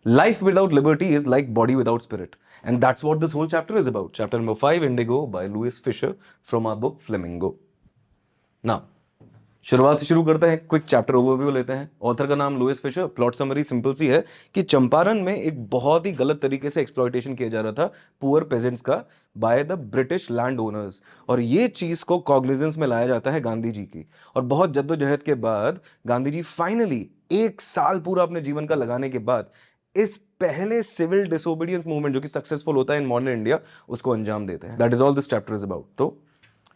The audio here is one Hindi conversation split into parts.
Life without liberty is like body without spirit. And that's what this whole chapter is about. Chapter number 5, Indigo, by Louis Fisher, from our book Flamingo. Now, शुरुआत से शुरू करते हैं, क्विक चैप्टर ओवरव्यू लेते हैं। ऑथर का नाम Louis Fischer. Plot summary simple सी है कि चंपारण में एक बहुत ही गलत तरीके से एक्सप्लॉयटेशन किया जा रहा था पुअर पेजेंट्स का by the British land owners, और ये चीज को कॉग्निजेंस में लाया जाता है गांधी जी की। और बहुत जद्दोजहद के बाद गांधी जी फाइनली 1 साल पूरा अपने जीवन का लगाने के बाद इस पहले सिविल डिसोबीडियंस मूवमेंट जो कि सक्सेसफुल होता है इन मॉडर्न इंडिया, उसको अंजाम देते हैं। That is all this chapter is about. तो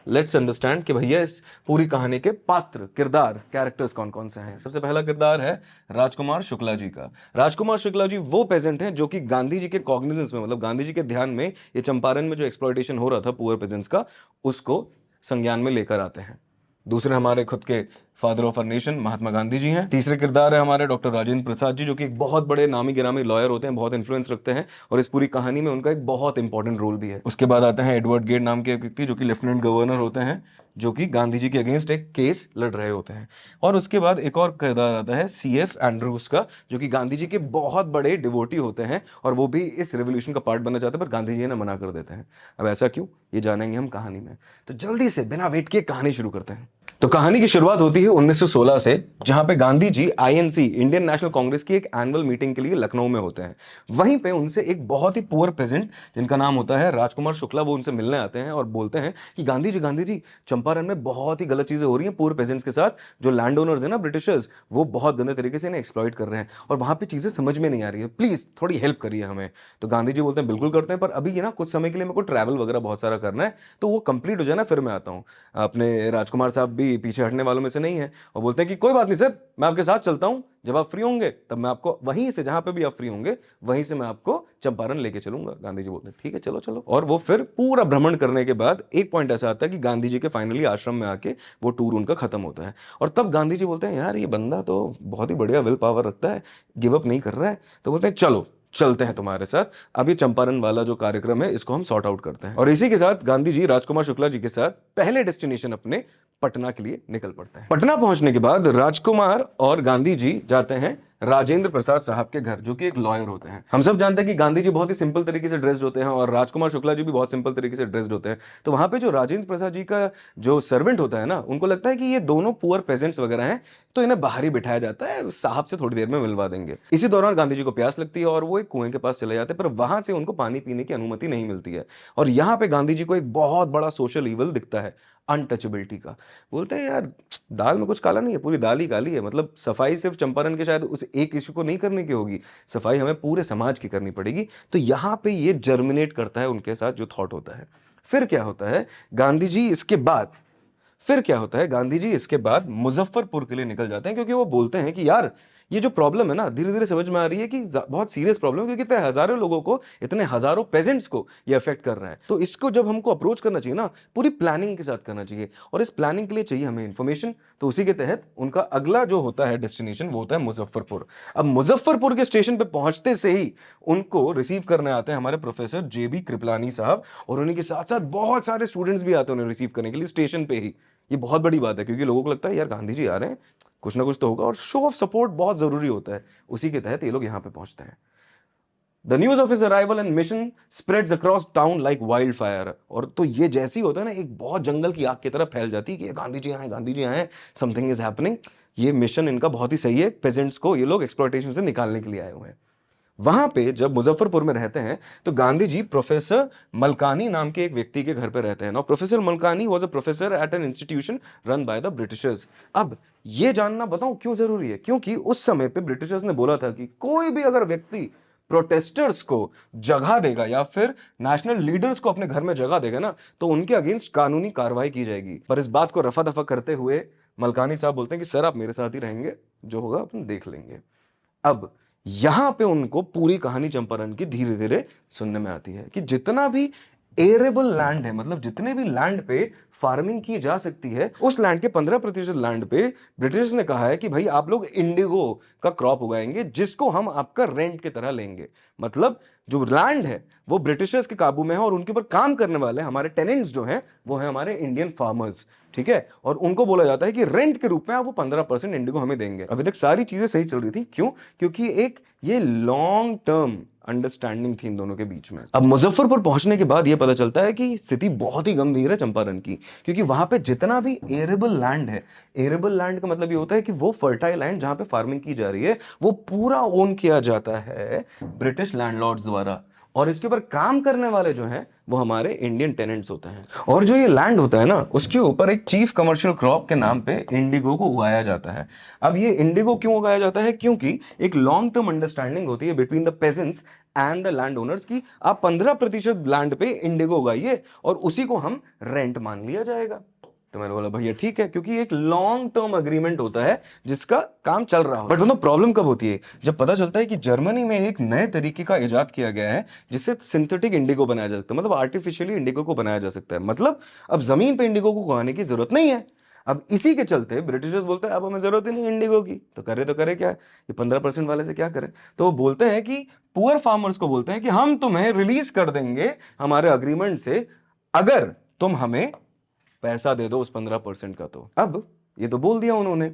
लेट्स अंडरस्टैंड कि भैया इस पूरी कहानी के पात्र, किरदार, कैरेक्टर्स कौन कौन से हैं। सबसे पहला किरदार है राजकुमार शुक्ला जी का। राजकुमार शुक्ला जी वो पेजेंट हैं जो कि गांधी जी के कॉग्निजेंस में, मतलब गांधी जी के ध्यान में ये चंपारण में जो एक्सप्लॉयटेशन हो रहा था पुअर पेजेंट्स का, उसको संज्ञान में लेकर आते हैं। दूसरे हमारे खुद के father of our nation Mahatma Gandhi ji हैं। तीसरे किरदार है हमारे डॉक्टर राजेंद्र प्रसाद जी, जो कि एक बहुत बड़े नामी गिरामी लॉयर होते हैं, बहुत इन्फ्लुएंस रखते हैं, और इस पूरी कहानी में उनका एक बहुत इंपॉर्टेंट रोल भी है। उसके बाद आते हैं एडवर्ड गेट नाम के एक व्यक्ति, जो कि लेफ्टिनेंट गवर्नर होते हैं, जो कि गांधी जी के अगेंस्ट एक केस लड़ रहे होते हैं। और उसके बाद एक और किरदार आता है CF एंड्रूस का, जो कि गांधी जी के बहुत बड़े डिवोटी होते हैं, और वो भी इस रेवोल्यूशन का पार्ट बनना चाहते हैं, पर गांधी जी ने मना कर देते हैं। अब ऐसा क्यों, ये जानेंगे हम कहानी में। तो जल्दी से बिना वेट किए कहानी शुरू करते हैं। तो कहानी की शुरुआत होती है 1916 से, जहां पे Gandhi ji INC, Indian national Congress की एक एनुअल मीटिंग के लिए लखनऊ में होते हैं। वहीं पे उनसे एक बहुत ही पुअर पेजेंट जिनका नाम होता है राजकुमार शुक्ला, वो उनसे मिलने आते हैं और बोलते हैं कि गांधी जी चंपारण में बहुत ही गलत चीजें हो रही हैं पुअर पेजेंट्स के साथ। जो लैंड ओनर्स है ना, ब्रिटिशर्स, वो बहुत गंदे तरीके से इन्हें एक्सप्लॉइट कर रहे हैं, और वहां पे चीजें समझ में नहीं आ रही है, प्लीज थोड़ी हेल्प करिए हमें। तो गांधी जी बोलते हैं बिल्कुल करते हैं, पर अभी ये ना कुछ समय के लिए मेरे को ट्रैवल वगैरह बहुत सारा करना है, तो वो कंप्लीट हो जाए ना फिर मैं आता हूँ। अपने राजकुमार साहब भी पीछे हटने वालों में से नहीं है, और बोलते हैं कि कोई बात नहीं सर, मैं आपके साथ चलता हूं, जब आप फ्री होंगे तब मैं आपको वहीं से, जहां पे भी आप फ्री होंगे वहीं से मैं आपको चंपारण लेके चलूंगा। गांधी जी बोलते हैं ठीक है चलो चलो। और वो फिर पूरा भ्रमण करने के बाद एक पॉइंट ऐसा आता है कि गांधी जी के फाइनली आश्रम में आके वो टूर उनका खत्म होता है, और तब गांधी जी बोलते हैं यार ये बंदा तो बहुत ही बढ़िया विल पावर रखता है, गिव अप नहीं कर रहा है। तो बोलते हैं चलो चलते हैं तुम्हारे साथ, अभी चंपारण वाला जो कार्यक्रम है इसको हम सॉर्ट आउट करते हैं। और इसी के साथ गांधी जी राजकुमार शुक्ला जी के साथ पहले डेस्टिनेशन अपने पटना के लिए निकल पड़ते हैं। पटना पहुंचने के बाद राजकुमार और गांधी जी जाते हैं राजेंद्र प्रसाद साहब के घर, जो कि एक लॉयर होते हैं। हम सब जानते हैं कि गांधी जी बहुत ही सिंपल तरीके से ड्रेस्ड होते हैं, और राजकुमार शुक्ला जी भी बहुत सिंपल तरीके से ड्रेस्ड होते हैं। तो वहां पे जो राजेंद्र प्रसाद जी का जो सर्वेंट होता है ना, उनको लगता है कि ये दोनों पुअर पेजेंट्स वगैरह हैं, तो इन्हें बाहर ही बिठाया जाता है, साहब से थोड़ी देर में मिलवा देंगे। इसी दौरान गांधी जी को प्यास लगती है और वो एक कुएं के पास चले जाते हैं, पर वहां से उनको पानी पीने की अनुमति नहीं मिलती है। और यहां पे गांधी जी को एक बहुत बड़ा सोशल ईवल दिखता है, अनटचेबिलिटी का। बोलते हैं यार दाल में कुछ काला नहीं है, पूरी दाल ही काली है। मतलब सफाई सिर्फ चंपारण के शायद उस एक इश्यू को नहीं करने की होगी, सफाई हमें पूरे समाज की करनी पड़ेगी। तो यहां पे ये जर्मिनेट करता है उनके साथ जो थॉट होता है। फिर क्या होता है, गांधी जी इसके बाद फिर क्या होता है, गांधी जी इसके बाद मुजफ्फरपुर के लिए निकल जाते हैं, क्योंकि वो बोलते हैं कि यार ये जो प्रॉब्लम है ना, धीरे धीरे समझ में आ रही है कि बहुत सीरियस प्रॉब्लम है, क्योंकि इतने हजारों लोगों को, इतने हजारों पेजेंट्स को ये अफेक्ट कर रहा है। तो इसको जब हमको अप्रोच करना चाहिए ना, पूरी प्लानिंग के साथ करना चाहिए, और इस प्लानिंग के लिए चाहिए हमें इंफॉर्मेशन। तो उसी के तहत उनका अगला जो होता है डेस्टिनेशन, वो होता है मुजफ्फरपुर। अब मुजफ्फरपुर के स्टेशन पे पहुंचते से ही उनको रिसीव करने आते हैं हमारे प्रोफेसर JB कृपलानी साहब, और उन्हीं के साथ साथ बहुत सारे स्टूडेंट्स भी आते हैं उन्हें रिसीव करने के लिए स्टेशन पे ही। ये बहुत बड़ी बात है, क्योंकि लोगों को लगता है यार गांधी जी आ रहे हैं, कुछ ना कुछ तो होगा, और शो ऑफ सपोर्ट बहुत जरूरी होता है। उसी के तहत ये लोग यहां पे पहुंचते हैं। The news of his arrival and mission spreads across town like wild fire. और तो ये जैसी होता है ना, एक बहुत जंगल की आग की तरह फैल जाती है कि गांधी जी आए, गांधी जी आए, समथिंग इज हैपनिंग। ये मिशन इनका बहुत ही सही है, पेजेंट्स को ये लोग एक्सप्लॉयटेशन से निकालने के लिए आए हुए हैं। वहां पे जब मुजफ्फरपुर में रहते हैं, तो गांधी जी प्रोफेसर मलकानी नाम के एक व्यक्ति के घर पे रहते हैं। ना professor Malkani was a professor at an institution run by the Britishers. अब ये जानना बताऊं क्यों जरूरी है, क्योंकि उस समय पे ब्रिटिशर्स ने बोला था कि कोई भी अगर व्यक्ति प्रोटेस्टर्स को जगह देगा या फिर नेशनल लीडर्स को अपने घर में जगह देगा ना, तो उनके अगेंस्ट कानूनी कार्रवाई की जाएगी। पर इस बात को रफा दफा करते हुए मलकानी साहब बोलते हैं कि सर आप मेरे साथ ही रहेंगे, जो होगा अपन देख लेंगे। अब यहां पे उनको पूरी कहानी चंपारण की धीरे धीरे सुनने में आती है कि जितना भी एरेबल लैंड है, मतलब जितने भी लैंड पे फार्मिंग की जा सकती है उस लैंड के 15% लैंड पे ब्रिटिश ने कहा है कि भाई आप लोग इंडिगो का क्रॉप उगाएंगे जिसको हम आपका रेंट की तरह लेंगे। मतलब जो लैंड है वो ब्रिटिशर्स के काबू में है और उनके ऊपर काम करने वाले हमारे टेनेंट्स जो हैं वो हैं हमारे इंडियन फार्मर्स, ठीक है। और उनको बोला जाता है कि रेंट के रूप में आप वो 15% इंडिगो हमें देंगे। अभी तक सारी चीजें सही चल रही थी, क्यों? क्योंकि एक ये लॉन्ग टर्म अंडरस्टैंडिंग थी इन दोनों के बीच में। अब मुजफ्फरपुर पहुंचने के बाद ये पता चलता है कि स्थिति बहुत ही गंभीर है चंपारण की, क्योंकि वहां पे जितना भी एरेबल लैंड है, एरेबल लैंड का मतलब ये होता है कि वो फर्टाइल लैंड जहां पे फार्मिंग की जा रही है वो पूरा ओन किया जाता है ब्रिटिश लैंडलॉर्ड्स द्वारा, और इसके ऊपर काम करने वाले जो हैं वो हमारे इंडियन टेनेंट्स होते हैं। और जो ये लैंड होता है ना उसके ऊपर एक चीफ कमर्शियल क्रॉप के नाम पे इंडिगो को उगाया जाता है। अब ये इंडिगो क्यों उगाया जाता है? क्योंकि एक लॉन्ग टर्म अंडरस्टैंडिंग होती है between the pageants and the land owners की आप 15% लैंड पे इंडिगो उगाइए और उसी को हम रेंट मान लिया जाएगा। तो मैंने बोला भैया ठीक है, क्योंकि एक लॉन्ग टर्म अग्रीमेंट होता है जिसका काम चल रहा हो। बट दोनों प्रॉब्लम कब होती है? जब पता चलता है कि जर्मनी में एक नए तरीके का इजाद किया गया है जिससे सिंथेटिक इंडिगो बनाया जा सकता है, मतलब आर्टिफिशियली इंडिगो को बनाया जा सकता है। मतलब अब जमीन पे इंडिगो को उगाने की जरूरत नहीं है। अब इसी के चलते ब्रिटिशर्स बोलते हैं अब हमें जरूरत ही नहीं इंडिगो की, तो करे क्या, ये 15% वाले से क्या करें? तो वो बोलते हैं कि पुअर फार्मर्स को बोलते हैं कि हम तुम्हें रिलीज कर देंगे हमारे अग्रीमेंट से अगर तुम हमें पैसा दे दो उस 15% का। तो अब ये तो बोल दिया उन्होंने,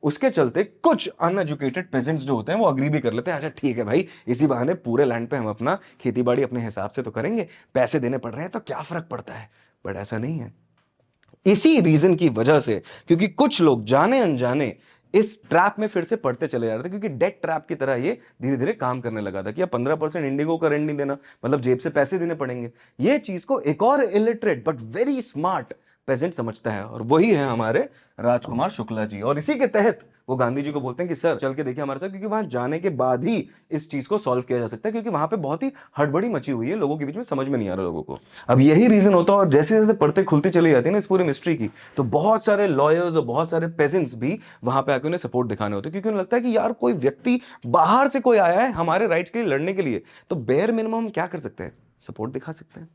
उसके चलते कुछ अनएजुकेटेड पेजेंट्स जो होते हैं वो अग्री भी कर लेते हैं, अच्छा ठीक है भाई इसी बहाने पूरे लैंड पे हम अपना खेती बाड़ी अपने हिसाब से तो करेंगे, पैसे देने पड़ रहे हैं तो क्या फर्क पड़ता है। बट ऐसा नहीं है। इसी रीजन की वजह से, क्योंकि कुछ लोग जाने अनजाने इस ट्रैप में फिर से पड़ते चले जा रहे थे, क्योंकि डेट ट्रैप की तरह ये धीरे धीरे काम करने लगा था कि अब 15% इंडिगो का रेंट नहीं देना मतलब जेब से पैसे देने पड़ेंगे। ये चीज को एक और illiterate but very smart peasant समझता है और वही है हमारे राजकुमार शुक्ला जी। और इसी के तहत वो गांधी जी को बोलते हैं कि सर चल के देखिए हमारे साथ, क्योंकि वहां जाने के बाद ही इस चीज को सॉल्व किया जा सकता है, क्योंकि वहां पे बहुत ही हड़बड़ी मची हुई है लोगों के बीच में, समझ में नहीं आ रहा लोगों को। अब यही रीजन होता है और जैसे जैसे पढ़ते खुलती चली जाती है ना इस पूरी मिस्ट्री की, तो बहुत सारे लॉयर्स और बहुत सारे पेजेंट्स भी वहां पे आके उन्हें सपोर्ट दिखाने होते हैं, क्योंकि उन्हें लगता है कि यार कोई व्यक्ति बाहर से कोई आया है हमारे राइट्स के लिए लड़ने के लिए, तो बेयर मिनिमम हम क्या कर सकते हैं? सपोर्ट दिखा सकते हैं।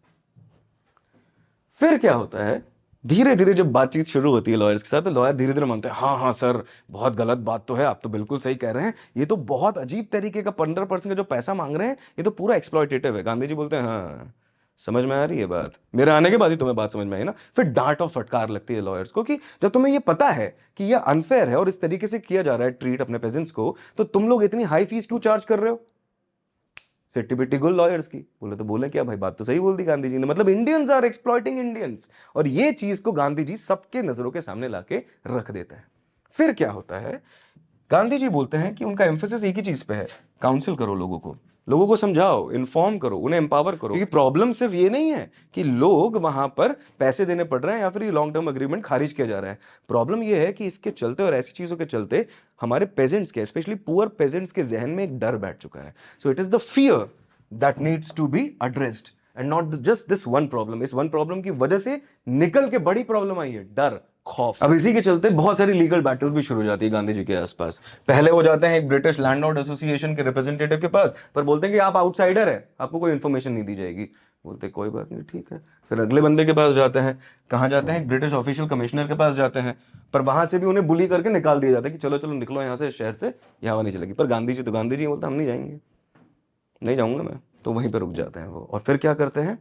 फिर क्या होता है, धीरे धीरे जब बातचीत शुरू होती है लॉयर्स के साथ, तो लॉयर धीरे धीरे मानते हैं हाँ हाँ सर बहुत गलत बात तो है, आप तो बिल्कुल सही कह रहे हैं, ये तो बहुत अजीब तरीके का 15% का जो पैसा मांग रहे हैं ये तो पूरा एक्सप्लॉयटेटिव है। गांधी जी बोलते हैं हाँ समझ में आ रही है बात, मेरे आने के बाद ही तुम्हें बात समझ में आई ना। फिर डांट और फटकार लगती है लॉयर्स को कि जब तुम्हें ये पता है कि ये अनफेयर है और इस तरीके से किया जा रहा है ट्रीट अपने पेजेंट्स को, तो तुम लोग इतनी हाई फीस क्यों चार्ज कर रहे हो? सिट्टी बिट्टी गुल लॉयर्स की। बोले तो बोले क्या भाई, बात तो सही बोल दी गांधी जी ने, मतलब इंडियंस आर एक्सप्लॉइटिंग इंडियंस। और ये चीज को गांधी जी सबके नजरों के सामने लाके रख देते हैं। फिर क्या होता है, गांधी जी बोलते हैं कि उनका एम्फेसिस एक ही चीज पे है, काउंसिल करो लोगों को समझाओ, इन्फॉर्म करो, उन्हें एम्पावर करो। क्योंकि प्रॉब्लम सिर्फ ये नहीं है कि लोग वहां पर पैसे देने पड़ रहे हैं या फिर ये लॉन्ग टर्म अग्रीमेंट खारिज किया जा रहा है। प्रॉब्लम ये है कि इसके चलते और ऐसी चीजों के चलते हमारे पेजेंट्स के, स्पेशली पुअर पेजेंट्स के जहन में एक डर बैठ चुका है। So it is the fear that needs to be addressed and not just this one problem. इस वन प्रॉब्लम की वजह से निकल के बड़ी प्रॉब्लम आई है, डर, खौफ। अब इसी के चलते बहुत सारी लीगल बैटल्स भी शुरू हो जाती है गांधी जी के आसपास। पहले वो जाते हैं एक ब्रिटिश लैंडलॉर्ड एसोसिएशन के रिप्रेजेंटेटिव के पास, पर बोलते हैं कि आप आउटसाइडर है, आपको कोई इंफॉर्मेशन नहीं दी जाएगी। बोलते कोई बात नहीं ठीक है। फिर अगले बंदे के पास जाते हैं, कहां जाते हैं? ब्रिटिश ऑफिशियल कमिश्नर के पास जाते हैं, पर वहां से भी उन्हें बुली करके निकाल दिया जाता है कि चलो चलो निकलो यहाँ से, शहर से, यहाँ नहीं चलेगी। पर गांधी जी बोलते हम नहीं जाएंगे, नहीं जाऊंगा मैं, तो वहीं पर रुक जाते हैं वो। और फिर क्या करते हैं,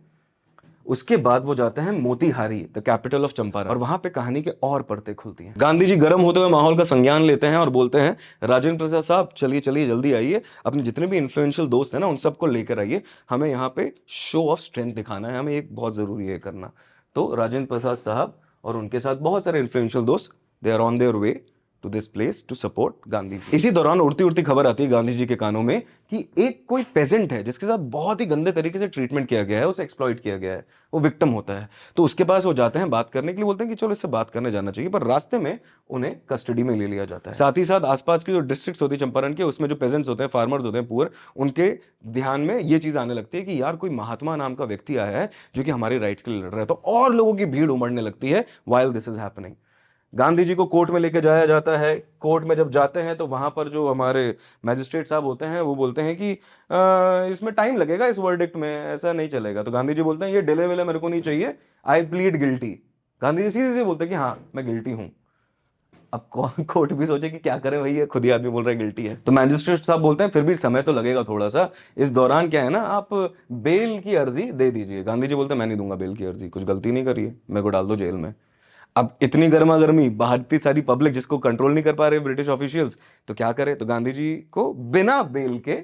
उसके बाद वो जाते हैं Motihari, the capital of Champaran, और वहां पे कहानी के और परतें खुलती हैं। गांधी जी गर्म होते हुए माहौल का संज्ञान लेते हैं और बोलते हैं राजेंद्र प्रसाद साहब चलिए चलिए जल्दी आइए, अपने जितने भी इन्फ्लुएंशियल दोस्त हैं ना उन सबको लेकर आइए, हमें यहाँ पे शो ऑफ स्ट्रेंथ दिखाना है, हमें एक बहुत जरूरी है करना। तो राजेंद्र प्रसाद साहब और उनके साथ बहुत सारे इन्फ्लुएंशियल दोस्त, they are on their way to this place to support Gandhi ji. इसी दौरान उड़ती उड़ती खबर आती है गांधी जी के कानों में कि एक कोई पेजेंट है जिसके साथ बहुत ही गंदे तरीके से ट्रीटमेंट किया गया है, उसे एक्सप्लॉइट किया गया है, वो विक्टिम होता है। तो उसके पास वो जाते हैं बात करने के लिए, बोलते हैं कि चलो इससे बात करने जाना चाहिए, पर रास्ते में उन्हें कस्टडी में ले लिया जाता है। साथ ही साथ आसपास की जो डिस्ट्रिक्ट्स होती है चंपारण के, उसमें जो पेजेंट्स होते हैं, फार्मर्स होते हैं, पुअर, उनके ध्यान में ये चीज आने लगती है कि यार कोई महात्मा नाम का व्यक्ति आया है जो कि हमारे राइट्स के लिए लड़ रहा है। तो और लोगों की भीड़ उमड़ने लगती है while this is happening. Gandhi ji को कोर्ट में लेके जाया जाता है। कोर्ट में जब जाते हैं तो वहां पर जो हमारे मैजिस्ट्रेट साहब होते हैं वो बोलते हैं कि इसमें टाइम लगेगा, इस वर्डिक्ट में ऐसा नहीं चलेगा। तो गांधी जी बोलते हैं ये डिले विले मेरे को नहीं चाहिए, आई प्लीड गिल्टी। गांधी जी सीधे सीधे बोलते हैं कि हाँ मैं गिल्टी हूं। अब कौन कोर्ट भी सोचे कि क्या करे भाई, ये खुद ही आदमी बोल रहा है गिल्टी है। तो मैजिस्ट्रेट साहब बोलते हैं फिर भी समय तो लगेगा थोड़ा सा, इस दौरान क्या है ना, आप बेल की अर्जी दे दीजिए। गांधी जी बोलते हैं मैं नहीं दूंगा बेल की अर्जी, कुछ गलती नहीं करी है, मेरे को डाल दो जेल में। अब इतनी गर्मा गर्मी, बाहर इतनी सारी पब्लिक जिसको कंट्रोल नहीं कर पा रहे ब्रिटिश ऑफिशियल्स, तो क्या करे, तो गांधी जी को बिना बेल के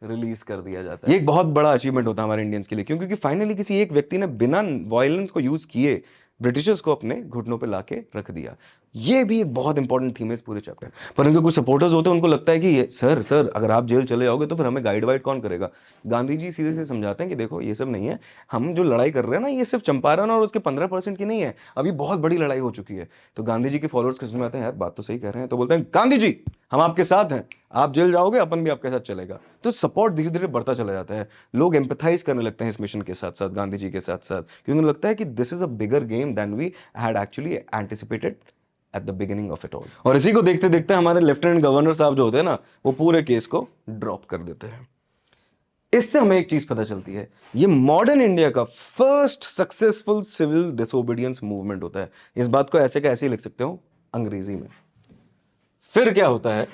रिलीज कर दिया जाता है। ये एक बहुत बड़ा अचीवमेंट होता है हमारे इंडियंस के लिए, क्योंकि फाइनली किसी एक व्यक्ति ने बिना वायलेंस को यूज किए ब्रिटिशर्स को अपने घुटनों पे लाके रख दिया। ये भी एक बहुत इंपॉर्टेंट थीम है इस पूरे चैप्टर। पर उनके कुछ सपोर्टर्स होते हैं, उनको लगता है कि सर सर अगर आप जेल चले जाओगे तो फिर हमें गाइड वाइड कौन करेगा। गांधी जी सीधे से समझाते हैं कि देखो ये सब नहीं है, हम जो लड़ाई कर रहे हैं ना ये सिर्फ चंपारण और उसके 15% की नहीं है, अभी बहुत बड़ी लड़ाई हो चुकी है। तो गांधी जी के फॉलोअर्स के समझ में आते हैं यार बात तो सही कह रहे हैं, तो बोलते हैं गांधी जी हम आपके साथ हैं, आप जेल जाओगे अपन भी आपके साथ चलेगा। तो सपोर्ट धीरे धीरे बढ़ता चला जाता है, लोग एम्पथाइज करने लगते हैं इस मिशन के साथ साथ, गांधी जी के साथ साथ, क्योंकि उन्हें लगता है कि this is a bigger game than we had actually anticipated at the beginning of it all. और इसी को देखते देखते हमारे लेफ्टिनेंट गवर्नर साहब जो होते हैं ना, वो पूरे केस को ड्रॉप कर देते हैं। इससे हमें एक चीज पता चलती है, ये मॉडर्न इंडिया का first successful civil disobedience movement होता है। इस बात को ऐसे का ऐसे ही लिख सकते हो अंग्रेजी में। फिर क्या होता है,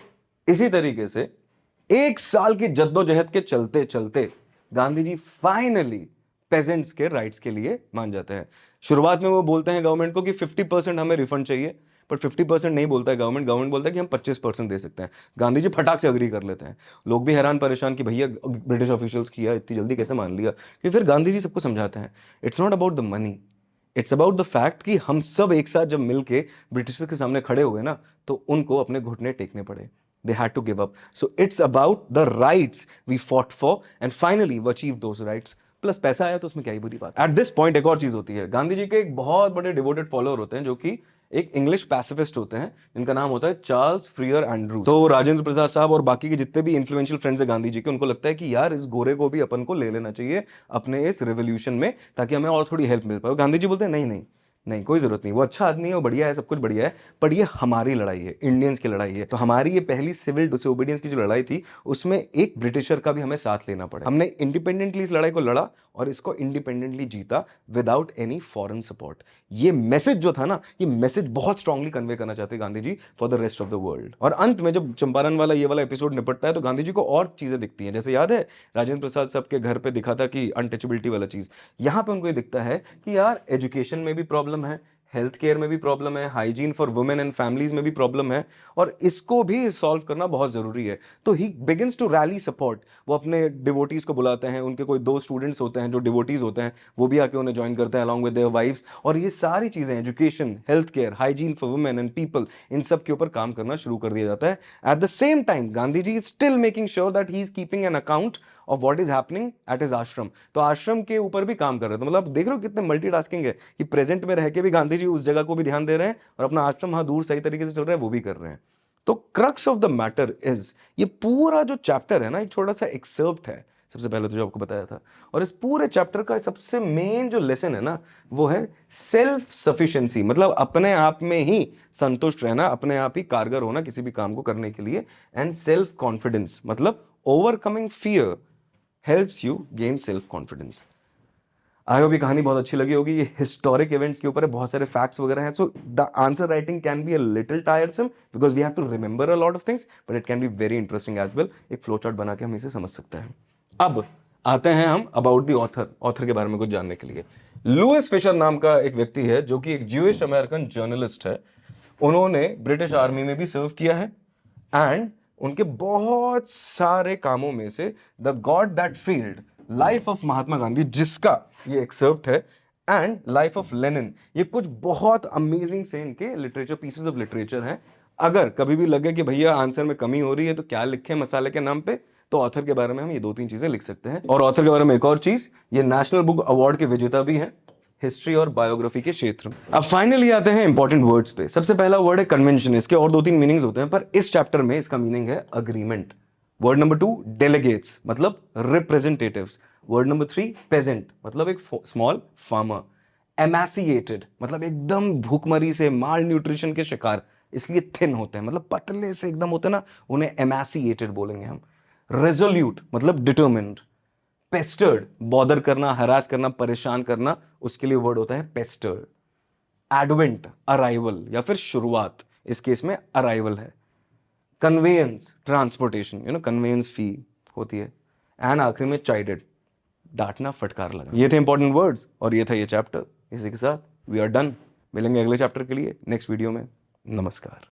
इसी तरीके से 1 साल की जद्दोजहद के चलते चलते गांधी जी फाइनली पेजेंट्स के राइट्स के लिए मान जाते हैं। शुरुआत में वो बोलते हैं गवर्नमेंट को कि 50% हमें रिफंड चाहिए, पर 50% नहीं बोलता है गवर्नमेंट, गवर्नमेंट बोलता है कि हम 25% दे सकते हैं। गांधी जी फटाक से अग्री कर लेते हैं। लोग भी हैरान परेशान कि भैया ब्रिटिश ऑफिशियल्स किया इतनी जल्दी कैसे मान लिया। कि फिर गांधी जी सबको समझाते हैं it's not about the money, it's about the fact कि हम सब एक साथ जब मिलके ब्रिटिशर्स के सामने खड़े हुए ना, तो उनको अपने घुटने टेकने पड़े। They had to give up. So it's about the rights we fought for and finally we achieved those rights. Plus पैसा आया तो उसमें क्या ही बुरी बात। एट दिस पॉइंट एक और चीज होती है, गांधी जी के एक बहुत बड़े डिवोटेड फॉलोअर होते हैं जो कि एक इंग्लिश पैसिफिस्ट होते हैं, जिनका नाम होता है चार्ल्स फ्रियर एंड्रूज। तो राजेंद्र प्रसाद साहब और बाकी के जितने भी इन्फ्लुएंशियल फ्रेंड्स है गांधी जी के, उनको लगता है कि यार इस गोरे को भी अपन को ले लेना चाहिए अपने इस रेवोल्यूशन में, ताकि हमें और थोड़ी हेल्प मिल पाए। गांधी जी बोलते हैं नहीं नहीं नहीं, कोई जरूरत नहीं, वो अच्छा आदमी है, वो बढ़िया है, सब कुछ बढ़िया है, पर ये हमारी लड़ाई है, इंडियंस की लड़ाई है। तो हमारी ये पहली सिविल डिसोबीडियंस की जो लड़ाई थी, उसमें एक ब्रिटिशर का भी हमें साथ लेना पड़ा। हमने इंडिपेंडेंटली इस लड़ाई को लड़ा और इसको इंडिपेंडेंटली जीता विदाउट एनी फॉरेन सपोर्ट। ये मैसेज जो था ना, ये मैसेज बहुत स्ट्रांगली कन्वे करना चाहते Gandhi ji for the rest of the world. और अंत में जब चंपारण वाला ये वाला एपिसोड निपटता है, तो गांधी जी को और चीजें दिखती हैं। जैसे याद है राजेंद्र प्रसाद साहब के घर पे दिखा था कि अनटचेबिलिटी वाला चीज, यहां पे उनको ये दिखता है कि यार एजुकेशन में भी प्रॉब्लम है, हेल्थ केयर में भी प्रॉब्लम है, hygiene for women and families में भी प्रॉब्लम है, और इसको भी सॉल्व करना बहुत जरूरी है। तो ही बिगिंस टू रैली सपोर्ट। वो अपने डिवोटीज को बुलाते हैं, उनके कोई 2 स्टूडेंट्स होते हैं जो डिवोटीज होते हैं, वो भी आके उन्हें ज्वाइन करते हैं अलॉन्ग विद देयर वाइफ्स, और ये सारी चीजें education, health care, hygiene for women and people, इन सब के ऊपर काम करना शुरू कर दिया जाता है। At the same time Gandhi ji is still making sure that he is keeping an account of what is happening at his ashram. तो आश्रम के ऊपर भी काम कर रहे थे। मतलब आप देख रहे हो कितने मल्टीटास्किंग है कि प्रेजेंट में रह के भी गांधी जी उस जगह को भी ध्यान दे रहे हैं और अपना आश्रम वहां दूर सही तरीके से चल रहा है वो भी कर रहे हैं। तो crux of the matter is, ये पूरा जो चैप्टर है ना, एक छोटा सा एक्सर्प्ट है, सबसे पहले तो जो आपको बताया था, और इस पूरे चैप्टर का सबसे मेन जो लेसन है ना, वो है सेल्फ सफिशिएंसी। मतलब अपने आप में ही संतुष्ट रहना, अपने आप ही कारगर होना किसी भी काम को करने के लिए। एंड सेल्फ कॉन्फिडेंस, मतलब overcoming fear helps you gain self confidence. I hope ये कहानी बहुत अच्छी लगी होगी। ये हिस्टोरिक इवेंट्स के ऊपर है, बहुत सारे फैक्ट्स वगैरह हैं, so the answer writing can be a little tiresome because we have to remember a lot of things, but it can be very interesting as well. एक फ्लो चार्ट बना के हम इसे समझ सकते हैं। अब आते हैं हम अबाउट द ऑथर के बारे में कुछ जानने के लिए। लुइस फिशर नाम का एक व्यक्ति है जो कि एक ज्यूइश अमेरिकन जर्नलिस्ट है। उन्होंने ब्रिटिश आर्मी में भी सर्व किया है, एंड उनके बहुत सारे कामों में से the god that field, life of Mahatma Gandhi, जिसका ये एक्सर्प्ट है, एंड लाइफ ऑफ लेनिन, ये कुछ बहुत अमेजिंग से इनके लिटरेचर, पीसेस ऑफ लिटरेचर हैं। अगर कभी भी लगे कि भैया आंसर में कमी हो रही है तो क्या लिखें मसाले के नाम पे, तो ऑथर के बारे में हम ये 2-3 चीजें लिख सकते हैं। और ऑथर के बारे में एक और चीज, ये नेशनल बुक अवार्ड के विजेता भी हैं हिस्ट्री और बायोग्राफी के क्षेत्र में। अब फाइनली आते हैं इंपॉर्टेंट वर्ड्स पे। सबसे पहला वर्ड है कन्वेंशन। इसके और 2-3 मीनिंग्स होते हैं, पर इस चैप्टर में इसका मीनिंग है अग्रीमेंट। वर्ड नंबर 2 डेलीगेट्स, मतलब रिप्रेजेंटेटिव्स। वर्ड नंबर 3 पेजेंट, मतलब एक स्मॉल फार्मर। एमैसिएटेड मतलब एकदम भूखमरी से, माल न्यूट्रिशन के शिकार, इसलिए थिन होते हैं, मतलब पतले से एकदम होते हैं ना, उन्हें एमैसिएटेड बोलेंगे हम। रेजोल्यूट मतलब डिटर्मिन्ड। पेस्टर्ड बॉदर करना, हरास करना, परेशान करना, उसके लिए वर्ड होता है पेस्टर्ड। एडवेंट अराइवल या फिर शुरुआत, इस केस में अराइवल है। कन्वेयंस ट्रांसपोर्टेशन, कन्वेयंस फी होती है। एंड आखिरी में चाइडेड, डांटना, फटकार लगा। ये थे इंपॉर्टेंट वर्ड्स और ये था ये चैप्टर। इसी के साथ वी आर डन। मिलेंगे अगले चैप्टर के लिए नेक्स्ट वीडियो में। नमस्कार।